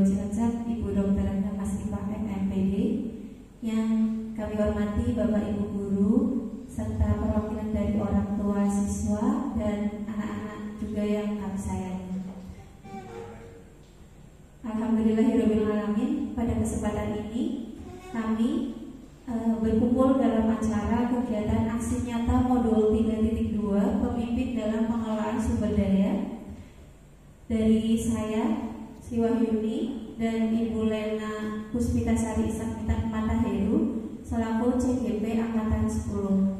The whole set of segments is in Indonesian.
Cilacap, Ibu Dr. Enda Masrifah MMPD, yang kami hormati Bapak Ibu Guru, serta perwakilan dari orang tua siswa dan anak-anak juga yang kami sayangi. Alhamdulillahirrahmanirrahim, pada kesempatan ini kami berkumpul dalam acara kegiatan aksi nyata modul 3.2 pemimpin dalam pengelolaan sumber daya dari saya Sri Wahyuni dan Ibu Lena Puspitasari Isakmita Mataheru selaku CGP Angkatan 10.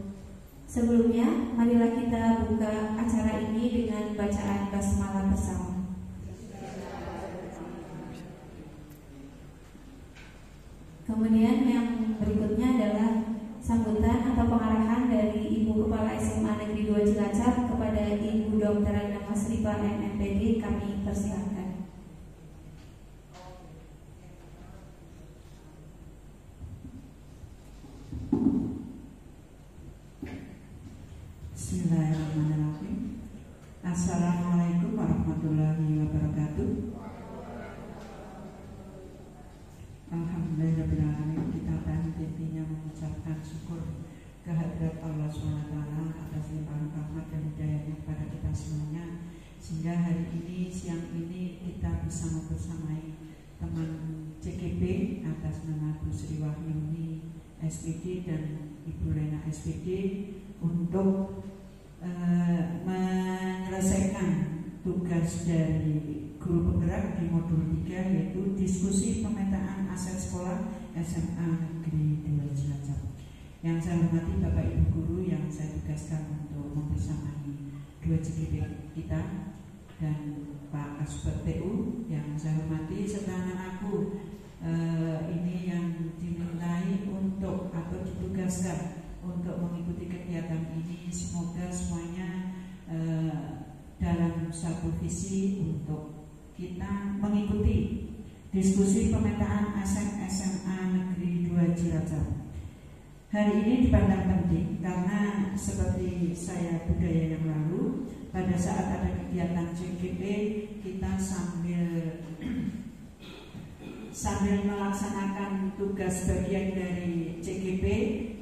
Sebelumnya, marilah kita buka acara ini dengan bacaan basmalah bersama. Kemudian yang berikutnya adalah sambutan atau pengarahan dari Ibu Kepala SMA Negeri 2 Cilacap kepada Ibu Dr. Enda Masrifah MMPD. Kami persilakan. Bismillahirrahmanirrahim. Assalamualaikum warahmatullahi wabarakatuh. Alhamdulillahirrahmanirrahim. Kita intinya mengucapkan syukur kehadirat Allah SWT atas limpahan rahmat dan hidayahnya kepada kita semuanya, sehingga hari ini, siang ini kita bisa membersamai teman CGP atas nama Bu Sri Wahyuni SPD dan Ibu Lena SPD untuk menyelesaikan tugas dari guru penggerak di modul 3, yaitu diskusi pemetaan aset sekolah SMA Negeri 2 Cilacap. Yang saya hormati Bapak Ibu Guru yang saya tugaskan untuk membersamai 2 CGP kita dan Pak Kasubag TU yang saya hormati, serta anak-anakku ini yang dimintai untuk atau ditugaskan untuk mengikuti kegiatan ini. Semoga semuanya dalam satu visi untuk kita mengikuti diskusi pemetaan aset SMA Negeri 2 Cilacap. Hari ini dipandang penting karena seperti saya budaya yang lalu, pada saat ada kegiatan CGP kita sambil melaksanakan tugas bagian dari CGP,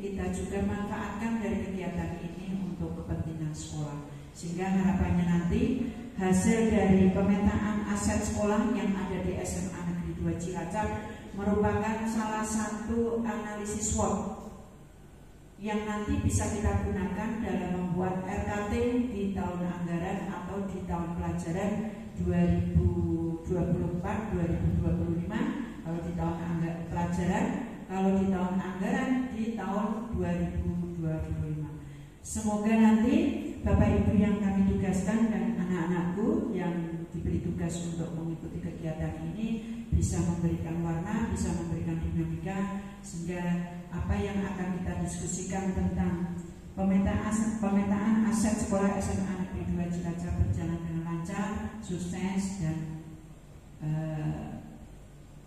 kita juga manfaatkan dari kegiatan ini untuk kepentingan sekolah, sehingga harapannya nanti hasil dari pemetaan aset sekolah yang ada di SMA Negeri 2 Cilacap merupakan salah satu analisis SWOT yang nanti bisa kita gunakan dalam membuat RKT di tahun anggaran atau di tahun pelajaran 2024-2025 kalau di tahun pelajaran, kalau di tahun anggaran di tahun 2025. Semoga nanti Bapak Ibu yang kami tugaskan dan anak-anakku yang diberi tugas untuk mengikuti kegiatan ini bisa memberikan warna, bisa memberikan dinamika, sehingga apa yang akan kita diskusikan tentang pemetaan aset sekolah SMA Negeri 2 Cilacap berjalan dengan lancar, sukses, dan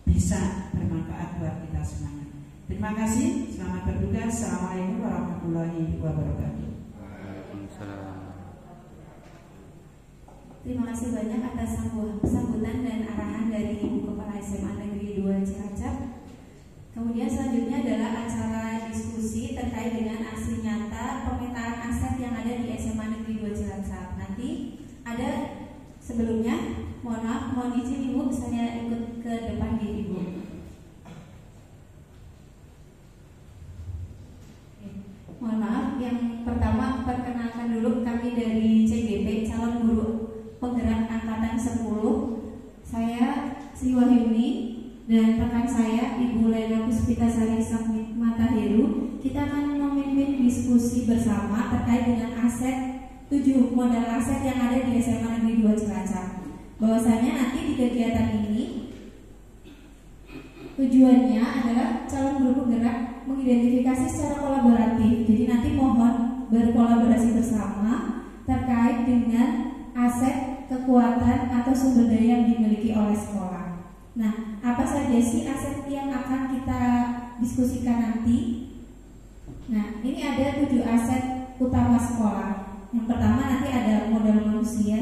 bisa bermanfaat buat kita semuanya. Terima kasih, selamat bertugas. Assalamualaikum warahmatullahi wabarakatuh. Terima kasih banyak atas sambutan dan arahan dari Ibu Kepala SMA Negeri 2 Cilacap. Kemudian selanjutnya adalah acara diskusi terkait dengan aksi nyata pemetaan aset yang ada di SMA Negeri 2 Cilacap. Nanti ada sebelumnya, mohon izin Ibu, saya ikut ke depan di Ibu. Mohon maaf, yang pertama perkenalkan dulu kami dari CGP, calon guru penggerak angkatan 10. Saya Sri Wahyuni dan rekan saya Ibu Lena Puspitasari Isakmita Mataheru. Kita akan memimpin diskusi bersama terkait dengan aset 7 modal aset yang ada di SMA Negeri 2 Cilacap. Bahwasanya nanti di kegiatan ini tujuannya adalah calon guru penggerak mengidentifikasi secara kolaboratif. Jadi nanti mohon berkolaborasi bersama terkait dengan aset, kekuatan atau sumber daya yang dimiliki oleh sekolah. Nah, apa saja sih aset yang akan kita diskusikan nanti? Nah, ini ada 7 aset utama sekolah. Yang pertama nanti ada modal manusia,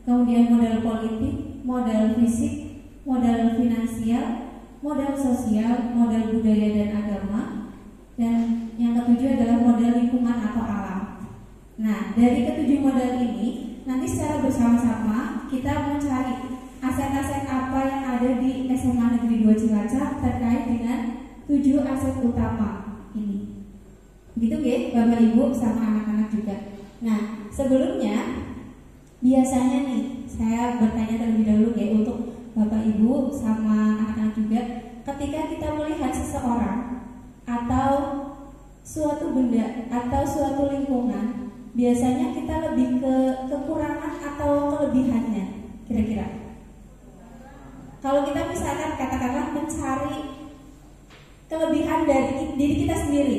kemudian modal politik, modal fisik, modal finansial, modal sosial, modal budaya dan agama, dan yang ketujuh adalah modal lingkungan atau alam. Nah, dari ketujuh modal ini, nanti secara bersama-sama kita mencari aset-aset apa yang ada di SMA Negeri 2 Cilacap terkait dengan 7 aset utama ini. Gitu ya, Bapak Ibu sama anak-anak juga. Nah, sebelumnya biasanya nih saya bertanya terlebih dahulu ya untuk Bapak Ibu sama anak-anak juga, ketika kita melihat seseorang atau suatu benda atau suatu lingkungan, biasanya kita lebih ke kekurangan atau kelebihannya kira-kira. Kalau kita misalkan katakanlah mencari kelebihan dari diri kita sendiri,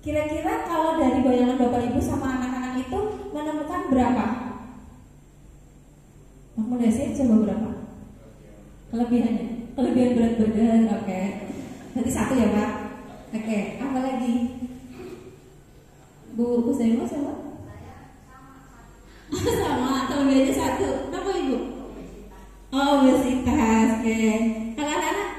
kira-kira kalau dari bayangan Bapak Ibu sama anak-anak itu menemukan berapa? Aku sih coba berapa? Kelebihannya? Kelebihan berat badan, oke. Berarti 1 ya Pak? Oke, apa lagi? Bu Kusdaima sama? Sama, kelebihannya 1. Apa Ibu? Oh, obesitas, oke. Kalau anak-anak?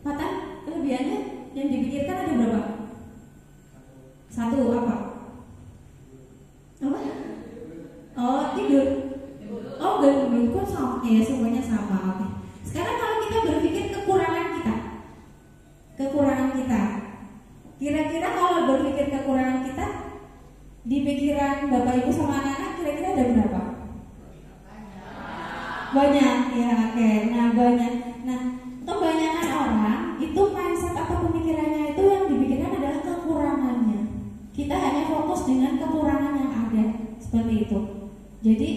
Mata, kelebihannya yang dipikirkan ada berapa? 1, apa? Apa? Oh, tidur. Oh, gak kok sama? Ya, semuanya sama. Oke. Sekarang kalau kita berpikir kekurangan kita, kira-kira kalau berpikir kekurangan kita, di pikiran Bapak Ibu sama anak-anak kira-kira ada berapa? Banyak, ya oke. Nah, banyak. Nah, kebanyakan orang itu mindset atau pemikirannya itu yang dipikirkan adalah kekurangannya. Kita hanya fokus dengan kekurangan yang ada, seperti itu. Jadi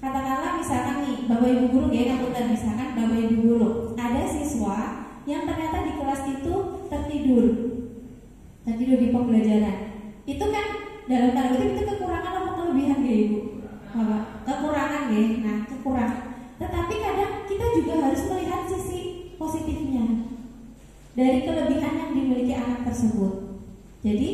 katakanlah misalkan nih Bapak Ibu guru ya, misalkan Bapak Ibu guru, ada siswa yang ternyata di kelas itu tertidur di pembelajaran. Itu kan dalam tanda kutip itu kekurangan atau kelebihan ya Ibu? Bapak, kekurangan ya. Nah, kekurangan. Tetapi kadang kita juga harus melihat sisi positifnya dari kelebihan yang dimiliki anak tersebut. Jadi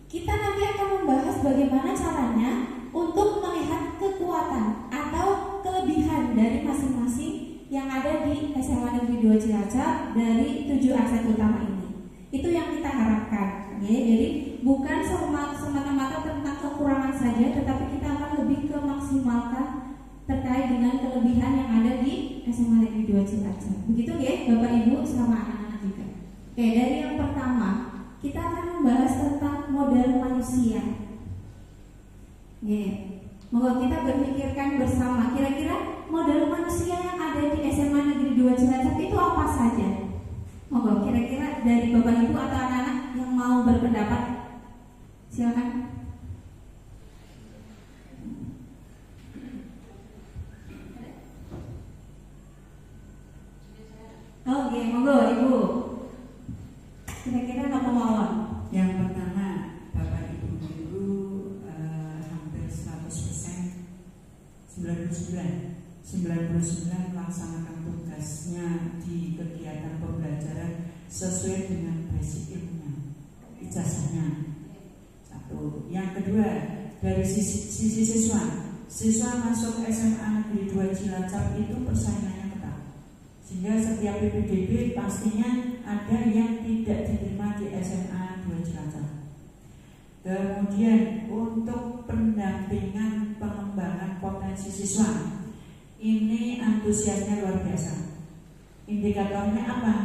kita nanti akan membahas bagaimana caranya untuk melihat kekuatan atau kelebihan dari masing-masing yang ada di SMA Negeri 2 Cilacap dari 7 aset utama ini. Itu yang kita harapkan, ya. Jadi bukan semata-mata tentang kekurangan saja, tetapi kita akan lebih ke maksimalkan terkait dengan kelebihan yang ada di SMA Negeri 2 Cilacap. Begitu ya, Bapak Ibu sama anak-anak juga. Oke, dari yang pertama kita akan membahas tentang modal manusia. Moga kita berpikirkan bersama, kira-kira modal manusia yang ada di SMA Negeri 2 Cilacap itu apa saja? Moga kira-kira dari Bapak Ibu atau anak-anak yang mau berpendapat, silakan. Oke, monggo Ibu. Kira-kira apa mawon? Yang pertama, Bapak Ibu guru hampir 100%, 99 melaksanakan tugasnya di kegiatan pembelajaran sesuai dengan basic ilmunya, ijazahnya. 1. Yang kedua, dari sisi siswa masuk SMA Negeri 2 Cilacap itu persaingannya ketat, sehingga setiap PPDB pastinya ada yang tidak diterima di SMA 2 Cilacap. Kemudian untuk pendampingan pengembangan potensi siswa, ini antusiasnya luar biasa. Indikatornya apa?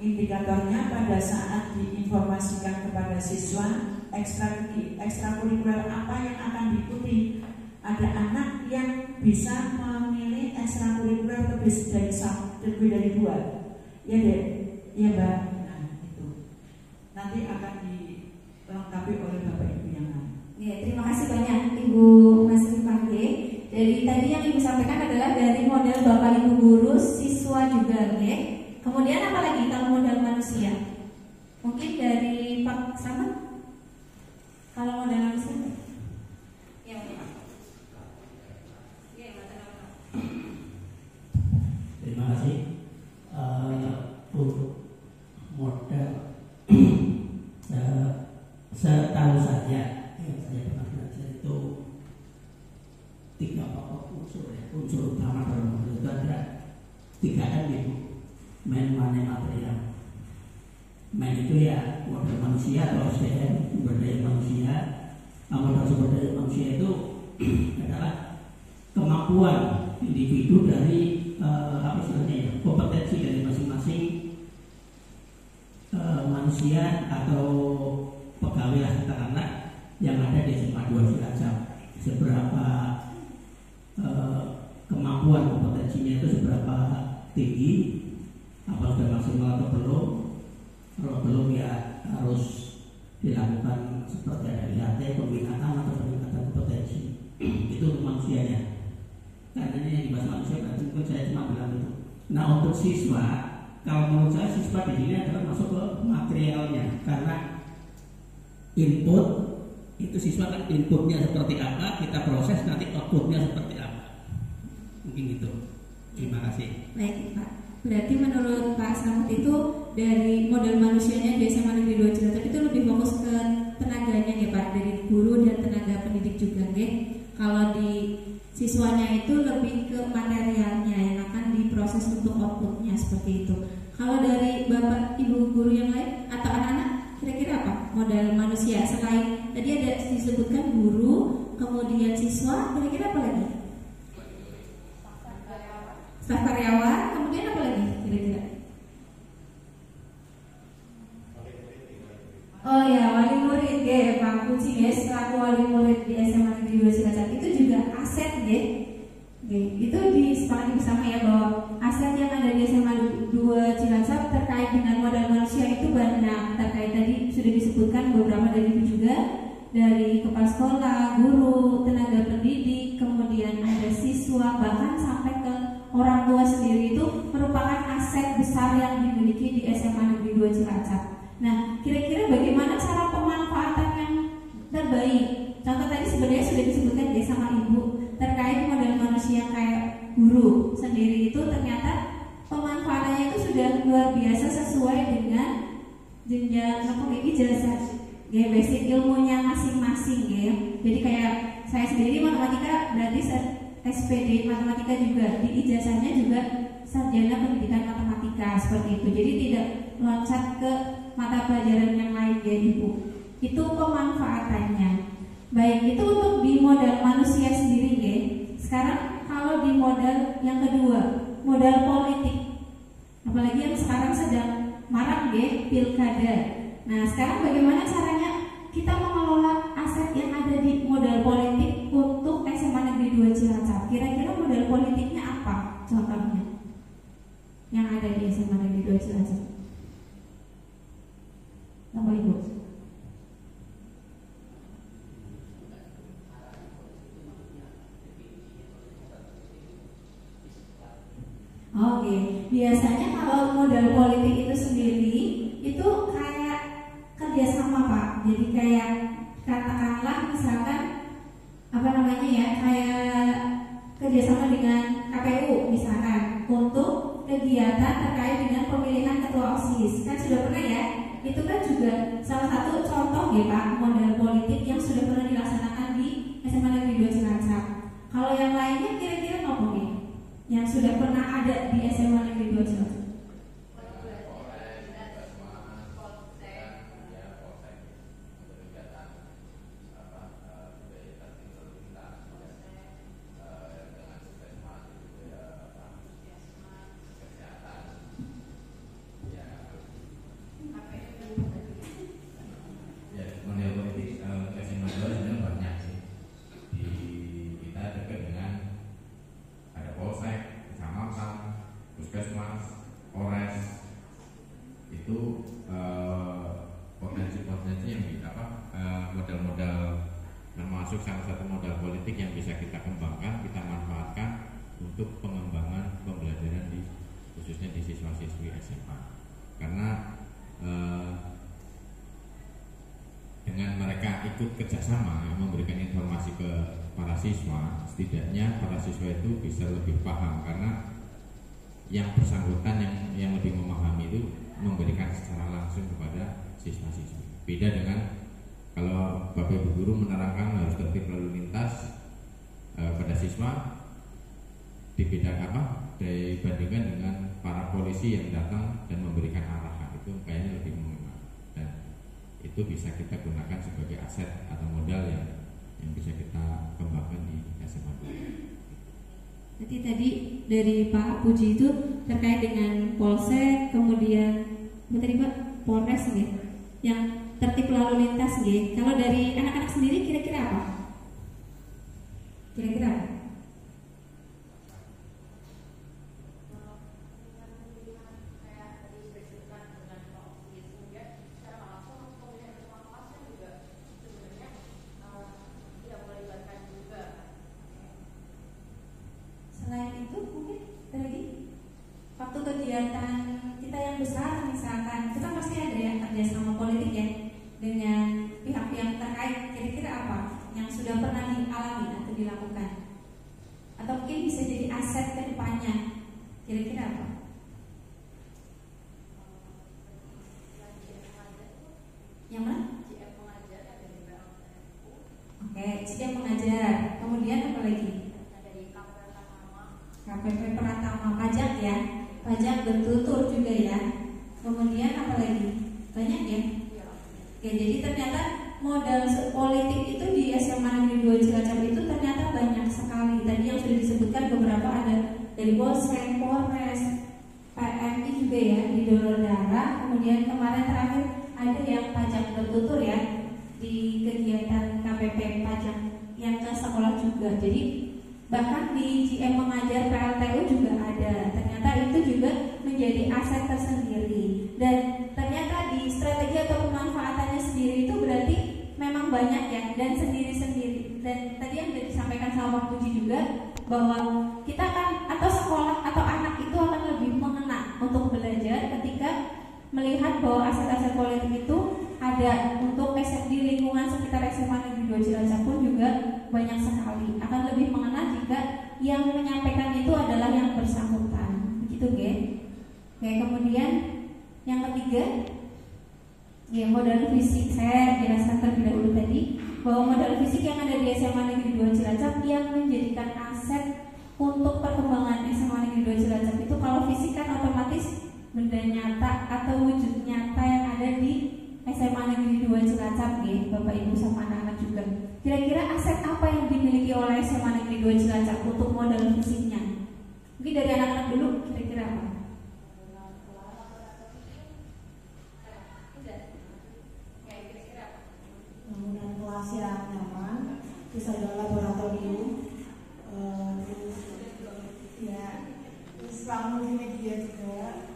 Indikatornya pada saat diinformasikan kepada siswa ekstrakurikuler apa yang akan diikuti. Ada anak yang bisa memilih ekstrakurikuler lebih dari 2. Ya deh, ya Mbak. Nah, itu nanti akan dilengkapi oleh Bapak Ibu yang lain. Ya, terima kasih banyak Ibu Mas Rifah. Dari tadi yang Ibu sampaikan adalah dari model Bapak Ibu guru, siswa juga, ya. Kemudian apa lagi kalau modal manusia? Mungkin dari Pak Sama. Kalau modal manusia, ya Pak. Terima kasih. Untuk modal, setahu saya yang saya pernah belajar itu 3 pokok unsur ya. itu ya modal manusia atau SDM, sumber daya manusia. Modal sumber daya manusia itu adalah kemampuan individu dari kompetensi dari masing-masing manusia atau pegawai lah katakanlah yang ada di SMA 2 Cilacap. Seberapa kemampuan kompetensinya itu seberapa tinggi, apa sudah maksimal atau belum. Kalau belum ya harus dilakukan seperti ada IHT, pembinaan atau peningkatan kompetensi. Itu untuk manusianya. Karena ini yang dibahas manusia berarti mungkin saya cuma bilang itu. Nah untuk siswa, kalau menurut saya siswa di sini adalah masuk ke materialnya, karena input itu siswa kan inputnya seperti apa, kita proses nanti outputnya seperti apa. Mungkin gitu. Terima kasih. Baik Pak. Berarti menurut Pak Slamet itu dari model manusianya di SMA Negeri 2 Cilacap itu lebih fokus ke tenaganya ya Pak, dari guru dan tenaga pendidik juga ya. Kalau di siswanya itu lebih ke materialnya yang akan diproses untuk outputnya seperti itu. Kalau dari Bapak Ibu guru yang lain atau anak-anak kira-kira apa modal manusia selain tadi ada disebutkan guru, kemudian siswa, kira-kira apa lagi? Staf karyawan, kemudian apa lagi kira-kira? Oh ya, wali murid ya, Pak Kunci ya, selaku wali murid di SMA Negeri 2 Cilacap itu juga aset ya. Itu disepakati bersama ya bahwa aset yang ada di SMA 2 Cilacap terkait dengan modal manusia itu banyak. Terkait tadi sudah disebutkan beberapa dari itu juga, dari kepala sekolah, guru, tenaga pendidik, kemudian ada siswa, bahkan sampai ke orang tua sendiri itu merupakan aset besar yang dimiliki di SMA Negeri 2 Cilacap. Nah, kira-kira bagaimana cara pemanfaatan yang terbaik? Contoh tadi sebenarnya sudah disebutkan ya sama Ibu terkait modal manusia kayak guru sendiri itu ternyata pemanfaatannya itu sudah luar biasa sesuai dengan jenjang ijazah ya, basic ilmunya masing-masing ya. Jadi kayak saya sendiri matematika berarti SPD matematika juga, di ijazahnya juga sarjana pendidikan matematika seperti itu. Jadi tidak loncat ke mata pelajaran yang lain ya Ibu. Itu pemanfaatannya. Baik, itu untuk di modal manusia sendiri ya. Sekarang kalau di modal yang kedua, modal politik. Apalagi yang sekarang sedang marak ya, pilkada. Nah, sekarang bagaimana caranya kita mengelola aset yang ada di modal politik untuk SMA Negeri 2 Cilacap? Kira-kira modal politiknya apa contohnya yang ada di SMA Negeri 2 Cilacap? Apa Ibu? Oke, biasanya kalau modal politik itu sendiri itu kayak kerjasama Pak. Jadi kayak katakanlah misalkan apa namanya ya, kayak kerjasama dengan KPU misalkan untuk kegiatan terkait dengan pemilihan ketua OSIS. Kan sudah pernah ya? Itu kan juga salah satu contoh ya Pak, modal politik yang sudah pernah dilaksanakan di SMA Negeri 2 Cilacap. Kalau yang lainnya kira-kira apa nih? Yang sudah pernah ada di SMA Negeri 2 Cilacap? Salah satu modal politik yang bisa kita kembangkan, kita manfaatkan untuk pengembangan pembelajaran khususnya di siswa-siswi SMA. Karena dengan mereka ikut kerjasama memberikan informasi ke para siswa, setidaknya para siswa itu bisa lebih paham, karena yang bersangkutan yang lebih memahami itu memberikan secara langsung kepada siswa-siswi. Beda dengan kalau Bapak Ibu guru menerangkan harus tertib lalu lintas pada siswa, dibedakan dibandingkan dengan para polisi yang datang dan memberikan arahan, itu kayaknya lebih mengena. itu bisa kita gunakan sebagai aset atau modal yang bisa kita kembangkan di SMA 2. Jadi tadi dari Pak Puji itu terkait dengan Polsek, kemudian apa tadi Pak? Polres nih, yang tertib lalu lintas nih. Kalau dari anak-anak sendiri kira-kira apa? Kira-kira apa? Selain itu mungkin tadi waktu kegiatan kita yang besar, misalkan kita pasti ada ya kerjasama politik ya dengan pihak-pihak terkait. Kira-kira apa yang sudah pernah dialami atau dilakukan, atau mungkin bisa jadi aset ke depannya? Kira-kira apa? Yang mana? Oke, CM mengajar. Kemudian apa lagi? KPP Pratama, pajak ya, pajak bertutur juga ya. Kemudian apa lagi? Banyak ya. Oke, jadi ternyata modal politik itu di SMA Negeri 2 Cilacap itu ternyata banyak sekali. Tadi yang sudah disebutkan beberapa ada dari Polsek, Polres, PMI juga ya, di donor darah. Kemudian kemarin terakhir ada yang pajak bertutur ya di kegiatan KPP pajak yang ke sekolah juga. Jadi bahkan di GM mengajar PLTU juga ada. Ternyata itu juga menjadi aset tersendiri. Dan ternyata di strategi atau pemanfaatannya sendiri itu berarti memang banyak ya, dan sendiri-sendiri. Dan tadi yang sudah disampaikan sama Pak Puji juga bahwa kita akan, atau sekolah atau anak itu akan lebih mengena untuk belajar ketika melihat bahwa aset-aset politik itu ada untuk di lingkungan sekitar SMA Negeri 2 Cilacap pun juga banyak sekali. Akan lebih mengena jika yang menyampaikan itu adalah yang bersangkutan. Begitu ya. Oke, kemudian yang ketiga ya, modal fisik. Saya jelaskan terlebih dahulu tadi bahwa modal fisik yang ada di SMA Negeri 2 Cilacap yang menjadikan aset untuk perkembangan SMA Negeri 2 Cilacap itu, kalau fisik kan otomatis benda nyata atau wujud nyata yang ada di SMA Negeri 2 Cilacap ya, Bapak Ibu sama anak-anak juga. Kira-kira aset apa yang dimiliki oleh SMA Negeri 2 Cilacap untuk modal fisiknya? Mungkin dari anak-anak dulu, kira-kira apa? Bangunan kelas yang nyaman, terus ada laboratorium, terus ruang multimedia juga,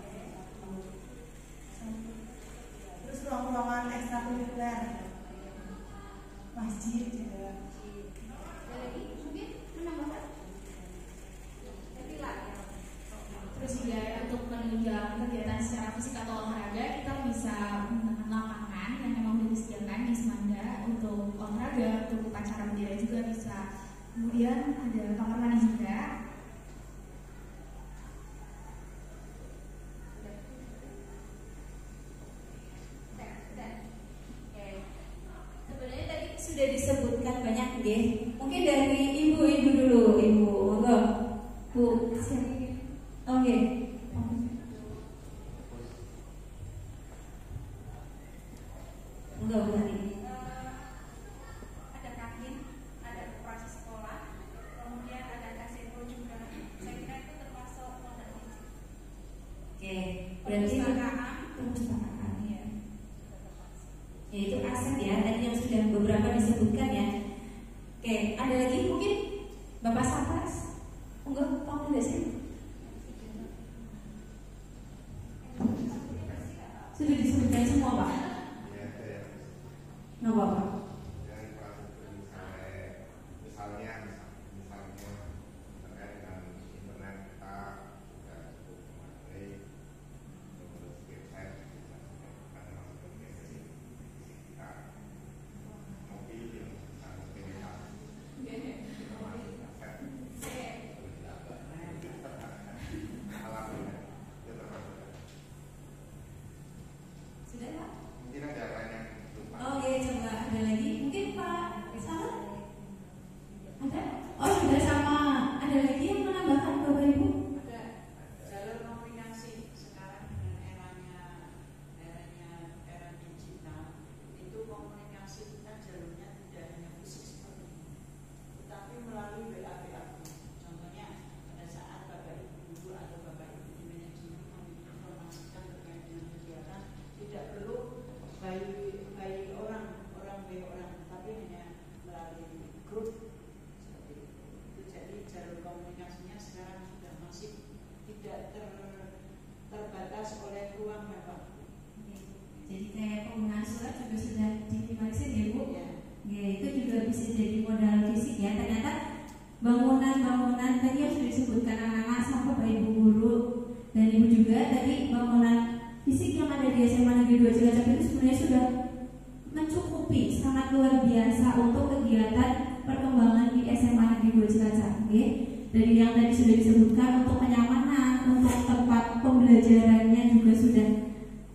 terus ruang-ruangan ekstrakurikuler, masjid juga. Terus juga untuk menunjang kegiatan secara fisik atau olahraga, kita bisa menggunakan lapangan yang memang sudah disediakan di Semanda untuk olahraga, untuk upacara bendera juga bisa. Kemudian ada kamar mandi juga. Sebenarnya tadi sudah disebutkan banyak deh. Mungkin dari ibu dulu, ibu, monggo. Bu, oke. Monggo Bu Hani. Ada kantin, ada koperasi sekolah, kemudian ada kasino juga. Saya kira itu termasuk modal fisik. Oke, berarti Perpustakaan, ya. Ya, itu aset ya, tadi yang sudah beberapa disebutkan ya. Oke, ada lagi mungkin Bapak Sapras. Monggo, tolong nggak sih? Sudah disebutkan semua Pak. Nggak apa-apa. Misalnya terkait dengan internet kita sudah cukup memadai, terus website karena masuk ke kita mobil yang sangat pilihan Sudah Pak? mungkin ada lain yang lupa. Oke, coba ada bangunan tadi yang sudah disebutkan anak-anak sama Bapak Ibu guru dan Ibu juga tadi, bangunan fisik yang ada di SMA Negeri 2 Cilacap itu sebenarnya sudah mencukupi, sangat luar biasa untuk kegiatan perkembangan di SMA Negeri 2 Cilacap. Dari yang tadi sudah disebutkan, untuk kenyamanan, untuk tempat pembelajarannya juga sudah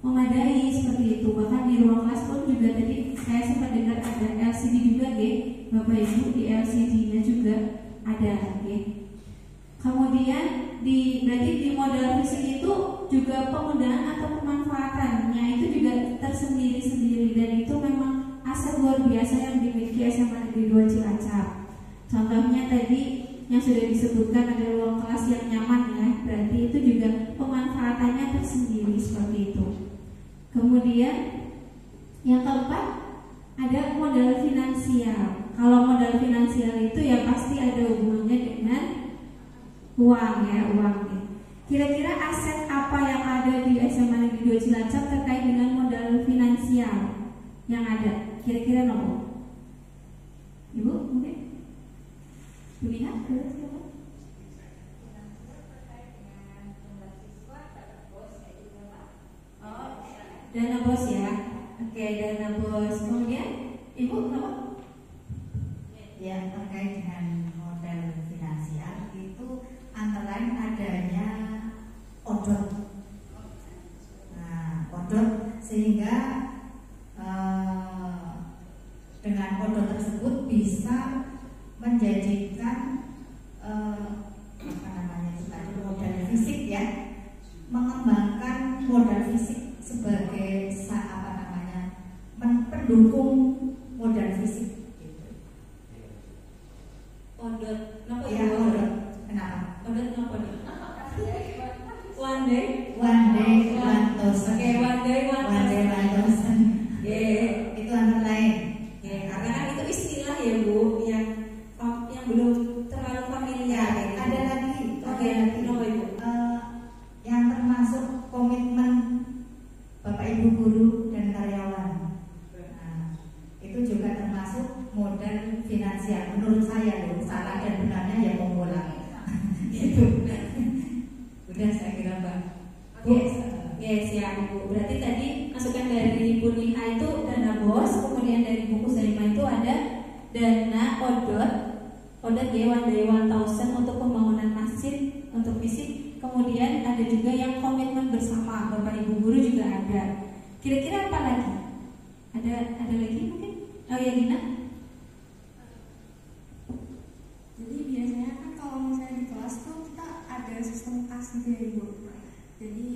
memadai seperti itu. Bahkan di ruang kelas pun juga tadi saya sempat dengar ada LCD juga, Bapak Ibu, di LCD-nya juga ada. Kemudian berarti di modal fisik itu juga penggunaan atau pemanfaatannya itu juga tersendiri-sendiri, dan itu memang aset luar biasa yang dimiliki SMA Negeri 2 Cilacap. Contohnya tadi yang sudah disebutkan ada ruang kelas yang nyaman ya, berarti itu juga pemanfaatannya tersendiri seperti itu. Kemudian yang keempat ada modal finansial. Kalau modal finansial itu ya pasti ada hubungannya dengan uang ya, uang. Kira-kira aset apa yang ada di SMA Negeri 2 Cilacap terkait dengan modal finansial yang ada? Kira-kira nomor? Ibu mungkin? Lihat dana bos ya. Oke, dana bos. Kemudian Ibu apa? Ya, terkait dengan modal finansial itu antara lain adanya odot. Nah, odot sehingga dengan odot tersebut bisa menjadikan modal fisik ya, mengembangkan modal fisik sebagai pendukung modal fisik. Odot, kenapa ya? Odot, kenapa? Odot kenapa nih? One day, one toast. Oke, one day, one toast. Itu antara lain. Karena kan itu istilah ya Bu, yang belum terlalu familiar. Ada lagi. Oke, kenapa Ibu? Yang termasuk komitmen Bapak Ibu guru dan karyawan. Nah, itu juga termasuk modal finansial. Menurut saya loh, salah dan benarnya ya monggolah. Itu. Udah saya kira Mbak. Yes ya Bu. Berarti tadi masukan dari Bu Nia itu dana bos, kemudian dari Bu Kusaima itu ada dana odot ya, one day 1000 untuk pembangunan masjid untuk fisik. Kemudian ada juga yang komitmen bersama Bapak Ibu guru juga ada. Kira-kira apa lagi? Ada lagi mungkin? Oh ya Dina. Jadi biasanya kan kalau misalnya di kelas tuh kita ada sistem kas gitu ya Ibu. Jadi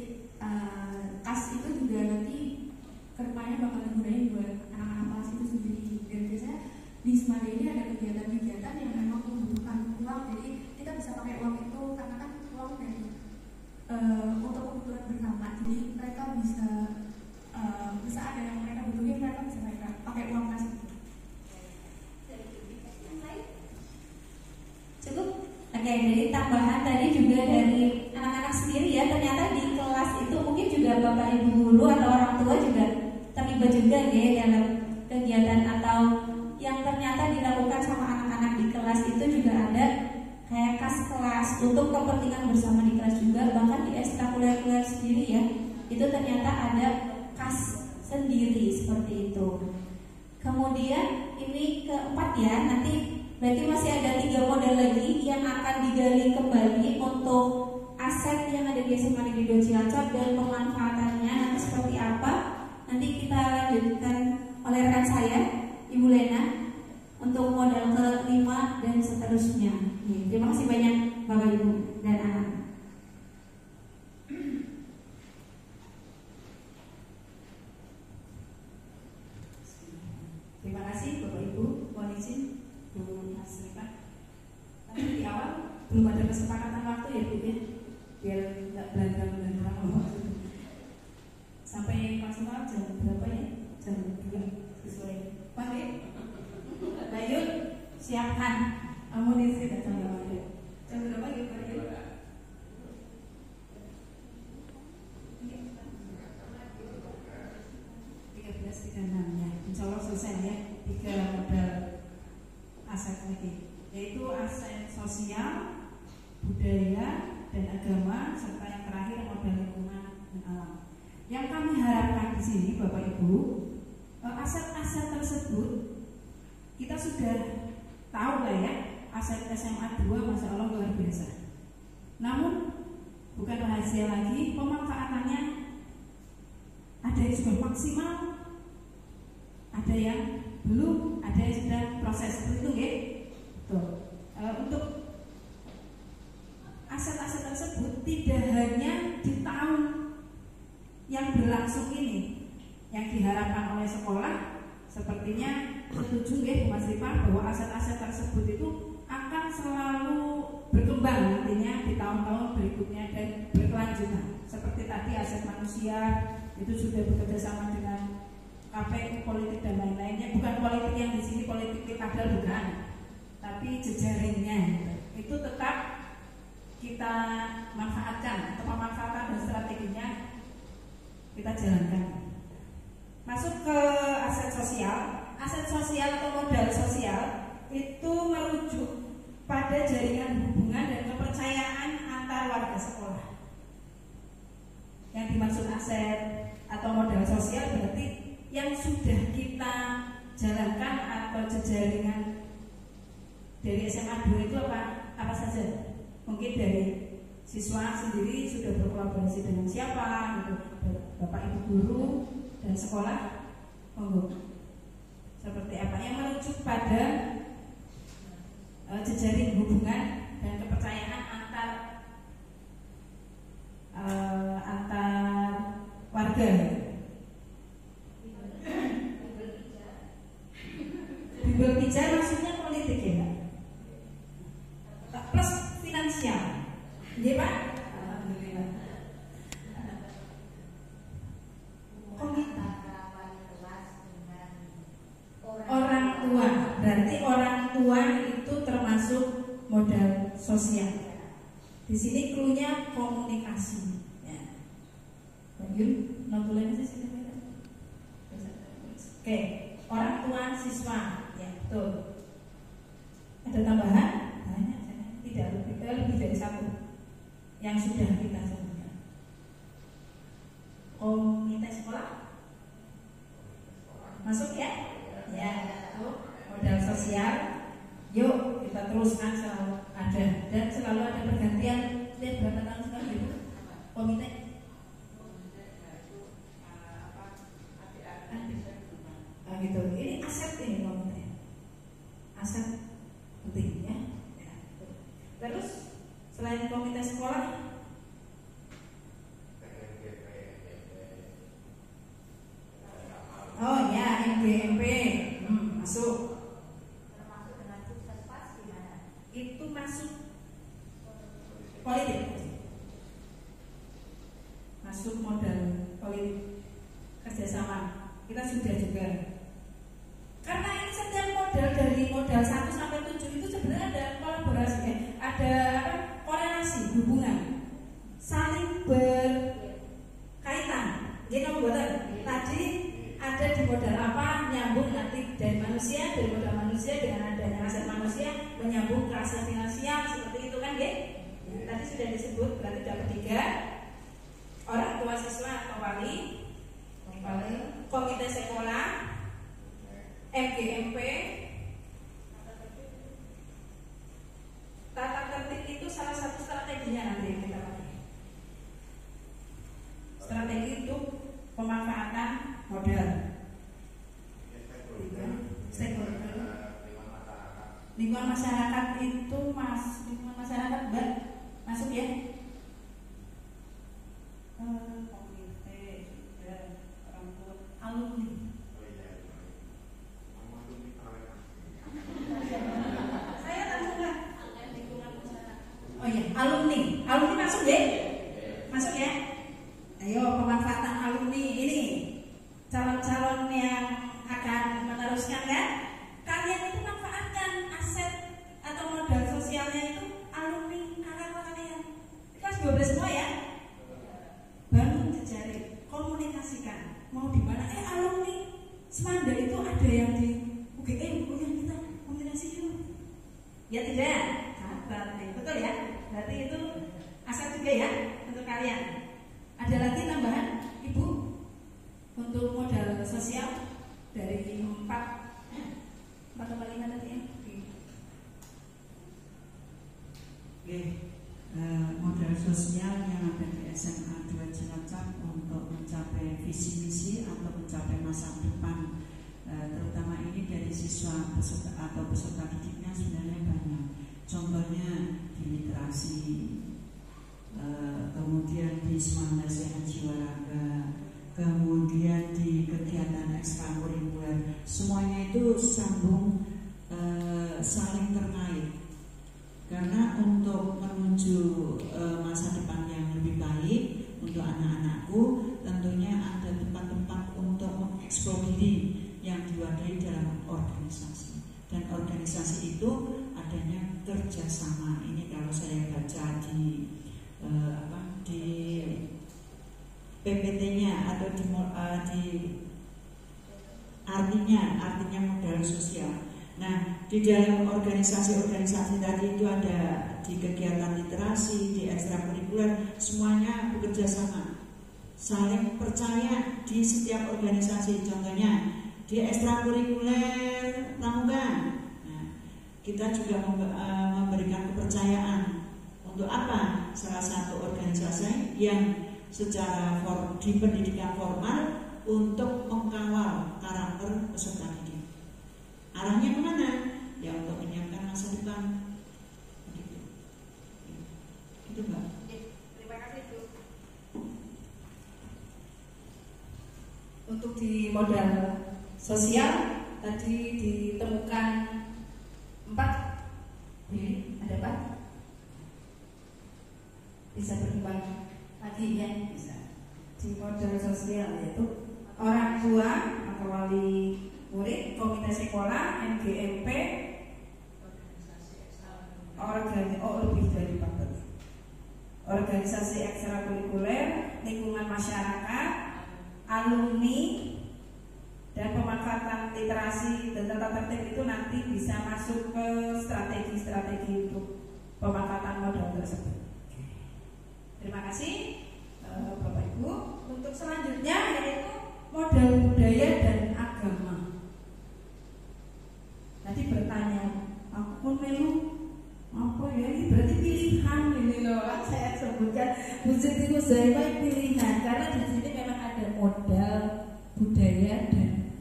kas itu juga nanti kedepannya bakal digunain buat anak-anak kelas itu sendiri. Dan biasanya di Semada ini ada kegiatan-kegiatan yang memang membutuhkan uang. Jadi kita bisa pakai uang itu karena kan uang dari untuk kebutuhan bersama. Jadi mereka bisa ada yang mereka butuhin, mereka bisa pakai uang kas itu. Cukup? Oke, jadi tambahan tadi juga dari anak-anak sendiri ya. Ternyata di kelas itu mungkin juga Bapak Ibu guru atau orang tua juga terlibat juga ya dalam kegiatan atau yang ternyata dilakukan sama anak-anak di kelas itu juga ada kayak kas kelas untuk kepentingan bersama di kelas juga. Bahkan di ekstrakurikuler sendiri ya, itu ternyata ada kas sendiri seperti itu. Kemudian ini keempat ya, nanti berarti masih ada 3 model lagi yang akan digali kembali untuk aset yang ada di SMA Negeri 2 Cilacap dan pemanfaatannya nanti seperti apa. Nanti kita lanjutkan oleh rekan saya, Ibu Lena, untuk model ke-5 dan seterusnya. Terima kasih banyak Bapak Ibu dan anak. Terima kasih Bapak Ibu, mohon izin Bu Nasrifah. Tapi di awal belum ada kesepakatan waktu ya Bu ya, biar nggak belangrang waktu. Sampai maksimal jam berapa ya? Jam 2 sesuai. Baik, Bayun siapkan amunisi dan jam berapa ya? Jam berapa ya Pak Bayun? 13.36 ya, insya Allah selesai ya. 3 modal aset lagi, yaitu aset sosial, budaya, dan agama, serta yang terakhir modal lingkungan dan alam. Yang kami harapkan di sini, Bapak Ibu, aset-aset tersebut kita sudah tahu lah ya, aset SMA 2 Masya Allah luar biasa. Namun bukan rahasia lagi, pemanfaatannya ada yang sudah maksimal, ada yang belum, ada yang sedang proses. Itu ya. Untuk aset-aset tersebut tidak hanya di tahun yang berlangsung ini, yang diharapkan oleh sekolah, sepertinya setuju ya Bu Mas Rifah bahwa aset-aset tersebut itu akan selalu berkembang nantinya di tahun-tahun berikutnya dan berkelanjutan. Seperti tadi aset manusia itu sudah bekerja sama dengan KPU, politik dan lain-lainnya. Bukan politik yang di sini politik pilkada bukan, tapi jejaringnya itu tetap kita manfaatkan atau pemanfaatan dan strateginya kita jalankan. Masuk ke aset sosial atau modal sosial itu merujuk pada jaringan hubungan dan kepercayaan antar warga sekolah. Yang dimaksud aset atau modal sosial berarti yang sudah kita jalankan atau jejaringan dari SMA 2 itu apa saja? Mungkin dari siswa sendiri sudah berkolaborasi dengan siapa, gitu, Bapak Ibu guru dan sekolah, monggo. Seperti apa yang merujuk pada jejaring hubungan dan kepercayaan antar warga. Bimbel pijar maksudnya politik ya, plus finansial, iya Pak? Alhamdulillah. Orang tua, berarti orang tua itu termasuk modal sosial. Di sini cluenya komunikasi. Ya. Bagus, nonton aja sih. Oke, orang tua siswa, ya betul. Ada tambahan? Banyak, tidak lebih dari satu yang sudah kita sebutkan. Komite sekolah masuk ya? Ya, itu modal sosial. Yuk kita teruskan, selalu ada dan selalu ada pergantian. Lihat berapa tahun sekali itu komite? Gitu. Ini aset ini komite, aset penting ya. Terus selain komite sekolah, oh ya MGMP masuk. Termasuk dengan puskesmas gimana? Itu masuk politik, masuk modal politik kerjasama. Kita sudah juga. Karena ini setiap modal dari modal 1 sampai 7 itu sebenarnya ada kolaborasi, ada korelasi, hubungan, saling berkaitan. Jadi tadi ada di modal apa nyambung nanti dari manusia, dari modal manusia dengan adanya aset manusia menyambung ke aset finansial seperti itu kan ya? Tadi sudah disebut, berarti dapat 3 orang tua siswa atau wali, komite sekolah, MGMP, tata tertib itu salah satu strateginya nanti yang kita pakai. Strategi untuk pemanfaatan modal. Lingkungan masyarakat itu lingkungan masyarakat masuk ya. Komite dan orang tua, alumni. Saya langsung kan lingkungan masyarakat. Oh iya, alumni masuk ya? Masuk ya? Ayo pemanfaatan alumni ini, calon-calon yang akan meneruskan kan? Kalian itu manfaatkan aset atau modal sosialnya itu alumni kakak kalian. Kelas 12 semua ya? Bangun jejaring, komunikasikan. Mau di mana? Alumni Semanda itu ada yang di UGM, yang kita kombinasi dulu. Ya tidak? Berarti itu aset juga ya untuk kalian. Ada lagi tambahan Ibu untuk modal sosial dari 4 atau 5 tadi ya? Oke, modal sosial yang ada di SMA 2 Cilacap untuk mencapai visi misi atau mencapai masa depan, terutama ini dari siswa peserta atau peserta didiknya sebenarnya banyak. Contohnya di literasi, kemudian di semangat sehat jiwa raga, kemudian di kegiatan ekstrakurikuler, semuanya itu sambung, saling terkait. Karena untuk menuju masa depan yang lebih baik untuk anak-anakku, tentunya ada tempat-tempat untuk mengeksplor diri yang diwadahi dalam organisasi. Dan organisasi itu adanya kerjasama. Ini kalau saya baca di PPT-nya atau di artinya modal sosial. Nah, di dalam organisasi-organisasi tadi itu ada di kegiatan literasi, di ekstrakurikuler, semuanya bekerja sama, saling percaya di setiap organisasi. Contohnya di ekstrakurikuler pramuka, nah, kita juga memberikan kepercayaan untuk apa? Salah satu organisasi yang secara di pendidikan formal untuk mengkawal karakter peserta didik. Arahnya kemana? Ya untuk menyiapkan masa depan. Gitu Mbak. Terima kasih Bu. Untuk di modal sosial tadi ditemukan 4. Ada 4? Bisa berkembang lagi ya? Bisa. Di modal sosial yaitu orang tua atau wali murid, komite sekolah, MGMP, organisasi ekstrakurikuler, lingkungan masyarakat, alumni, dan pemanfaatan literasi dan tata tertib itu nanti bisa masuk ke strategi-strategi untuk pemanfaatan modal tersebut. Terima kasih Bapak Ibu. Untuk selanjutnya yaitu modal budaya dan agama. Tadi bertanya, aku pun melu apa ya, ini berarti pilihan ini loh. Saya sebutkan wujud itu saya pilihan karena di sini memang ada modal budaya dan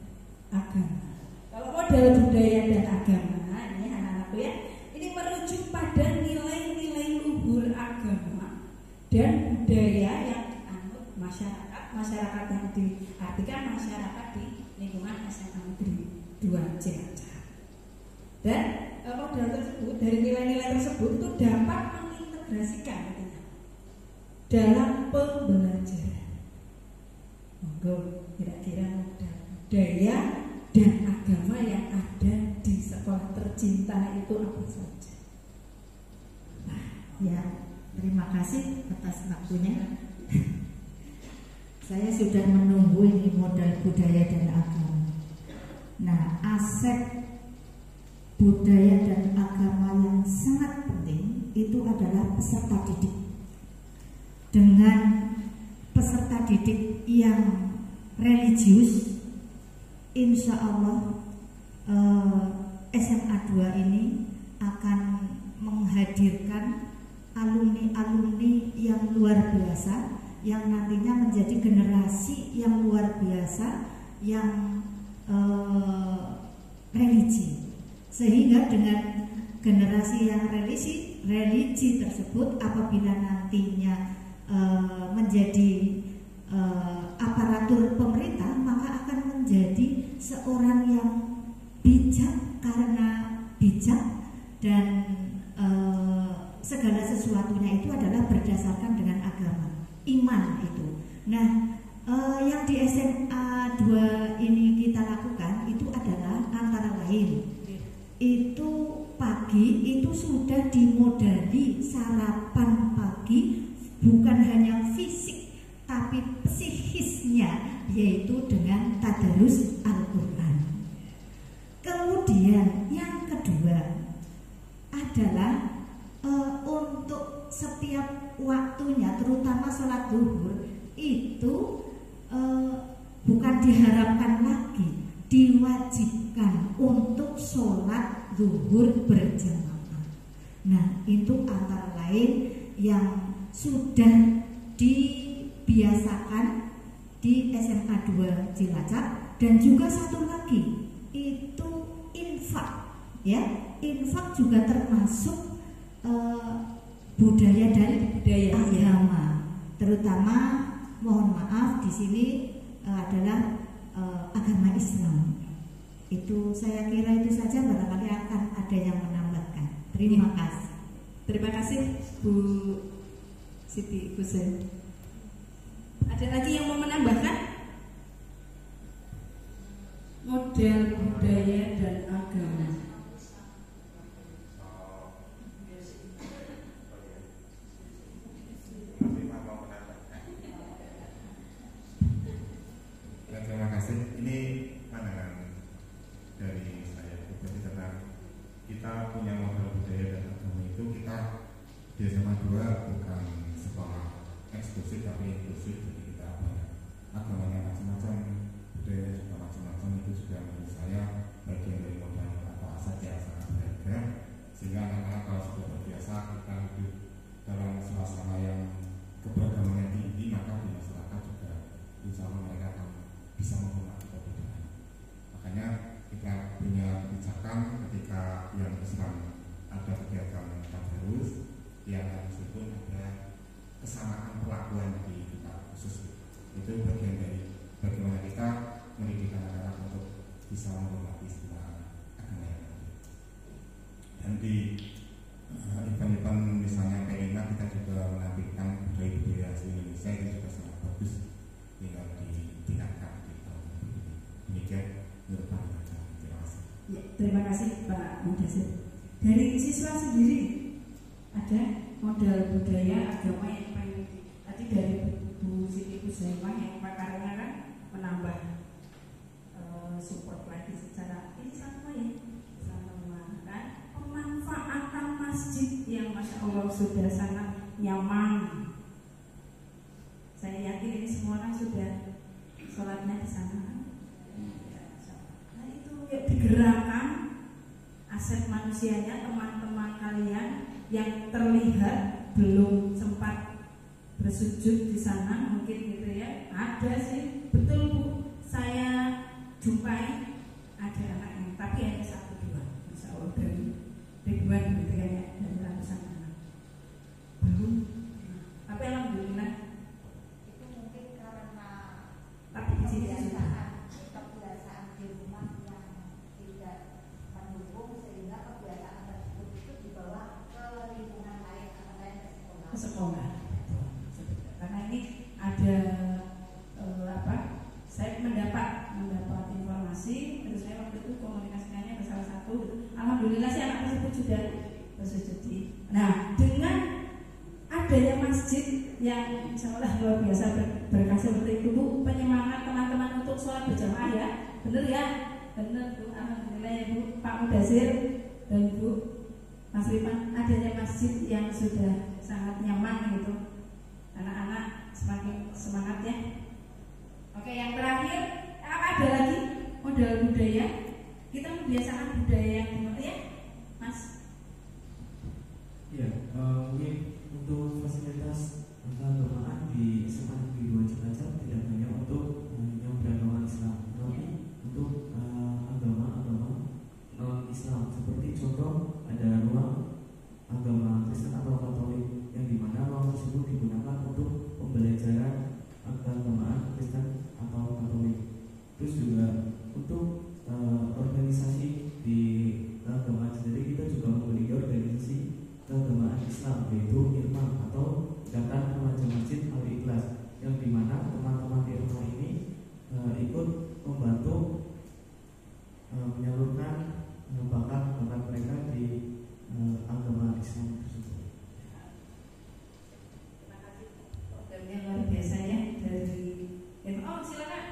agama. Kalau modal budaya dan agama ini anak-anakku ya, ini merujuk pada nilai-nilai luhur agama dan budaya yang dianut masyarakat yang diartikan masyarakat di lingkungan SMA Negeri 2 Cilacap. Dan modal tersebut dari nilai-nilai tersebut itu dapat mengintegrasikan dalam pembelajaran. Monggo kira-kira modal budaya dan agama yang ada di sekolah tercinta itu apa saja? Nah, ya terima kasih atas waktunya. Saya sudah menunggu ini modal budaya dan agama. Nah, aset budaya dan agama yang sangat penting itu adalah peserta didik. Dengan peserta didik yang religius, insya Allah SMA 2 ini akan menghadirkan alumni-alumni yang luar biasa, yang nantinya menjadi generasi yang luar biasa, yang religi. Sehingga dengan generasi yang religi tersebut apabila nantinya menjadi aparatur pemerintah, maka akan menjadi seorang yang bijak, karena bijak dan segala sesuatunya itu adalah berdasarkan dengan agama, iman itu. Nah, yang di SMA 2 ini kita lakukan itu adalah antara lain itu pagi itu sudah dimodali sarapan pagi, bukan hanya fisik tapi psikisnya, yaitu dengan tadarus Al-Quran. Kemudian yang kedua adalah untuk sholat zuhur itu bukan diharapkan lagi, diwajibkan untuk sholat zuhur berjamaah. Nah, itu antara lain yang sudah dibiasakan di SMA 2 Cilacap. Dan juga satu lagi itu infak, ya. Infak juga termasuk budaya dari agama, terutama mohon maaf di sini adalah agama Islam. Itu saya kira itu saja, barangkali akan ada yang menambahkan. Terima kasih. Terima kasih Bu Siti Husain. Ada lagi yang mau menambahkan? Model budaya dan agama. Terima kasih. Ini pandangan dari saya pribadi tentang kita punya model budaya dan agama itu. Kita di SMA 2 bukan sekolah eksklusif tapi inklusif, jadi kita banyak agamanya macam-macam, budaya juga macam-macam. Itu juga menurut saya bagian dari modal atau aset yang sangat berharga, sehingga anak-anak kalau sudah terbiasa kita hidup dalam suasana yang keberagamannya tinggi, maka di masyarakat juga insya Allah mereka akan bisa menghormati perbedaan. Makanya kita punya kebijakan ketika yang Islam ada kegiatan tadarus, yang meskipun ada kesamaan perlakuan di kita khusus. Itu bagian dari bagaimana kita mendidik anak-anak untuk bisa menghormati semua agama yang ada. Dan di event-event misalnya PNA kita juga menampilkan budaya-budaya asli Indonesia, itu juga sangat bagus, tinggal ditingkatkan di tahun ini. Demikian menurut pandangan kami. Terima kasih. Ya, terima kasih Pak Mudasir. Dari siswa sendiri ada model budaya agama yang pengen tadi dari Bu Siti Husaimah yang pakarnya kan menambah support lagi secara ini sama ya, sama kan pemanfaatan masjid yang masya Allah sudah sangat nyaman. Saya yakin ini semua kan sudah sholatnya di sana. Nah itu ya, digerakkan aset manusianya, teman-teman kalian yang terlihat belum sempat bersujud di sana mungkin gitu ya. Ada sih, betul Bu, saya jumpai ada anaknya, tapi hanya 1-2, Masya Allah, dari ribuan gitu ya, dari ratusan anak belum. Tapi alhamdulillah Itu mungkin karena tapi di sini kebiasaan di rumah yang tidak mendukung, sehingga kebiasaan tersebut itu dibawa ke lingkungan lain atau lain ke sekolah. Karena ini ada saya mendapat informasi, terus saya waktu itu komunikasikannya ke salah satu. Alhamdulillah sih anak tersebut sudah bersujud. Nah, dengan adanya masjid yang insya Allah luar biasa berkah seperti itu Bu, penyemangat teman-teman untuk sholat berjamaah ya, benar ya, benar Bu. Alhamdulillah ya Bu, Pak Mudasir dan Bu Mas Rifan, adanya masjid yang sudah sangat nyaman gitu, anak-anak semakin semangat ya. Oke, yang terakhir, ada lagi modal budaya. Kita membiasakan budaya yang gimana ya, Mas? Ya, mungkin untuk fasilitas keagamaan di SMA Negeri 2 Cilacap tidak hanya untuk yang beragama Islam, tapi untuk agama-agama non Islam. Seperti contoh ada ruang agama Kristen atau Katolik, yang dimana ruang tersebut digunakan untuk pembelajaran keagamaan Kristen atau Katolik. Terus juga untuk organisasi di keagamaan sendiri, kita juga memiliki organisasi keagamaan Islam, yaitu IRMA atau Ikatan Remaja Masjid Al-Ikhlas, yang dimana teman-teman IRMA ini ikut membantu menyalurkan bakat mereka di agama Islam tersebut. Terima kasih. Programnya luar biasa ya dari silakan.